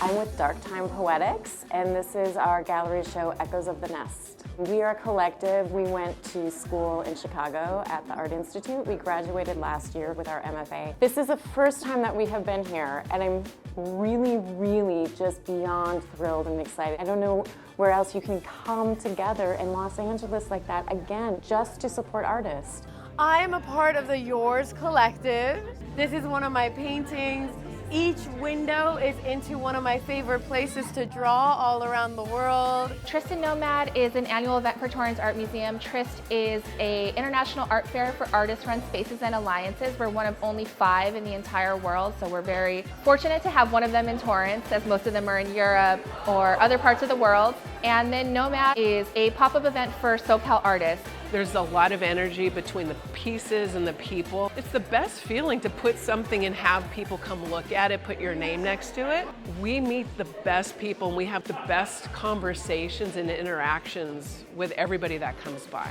I'm with Dark Time Poetics, and this is our gallery show, Echoes of the Nest. We are a collective. We went to school in Chicago at the Art Institute. We graduated last year with our MFA. This is the first time that we have been here, and I'm really just beyond thrilled and excited. I don't know where else you can come together in Los Angeles like that, again, just to support artists. I am a part of the Yours Collective. This is one of my paintings. Each window is into one of my favorite places to draw all around the world. Tryst and Nomad is an annual event for Torrance Art Museum. Tryst is an international art fair for artist-run spaces and alliances. We're one of only 5 in the entire world, so we're very fortunate to have one of them in Torrance, as most of them are in Europe or other parts of the world. And then Nomad is a pop-up event for SoCal artists. There's a lot of energy between the pieces and the people. It's the best feeling to put something and have people come look at it, put your name next to it. We meet the best people and we have the best conversations and interactions with everybody that comes by.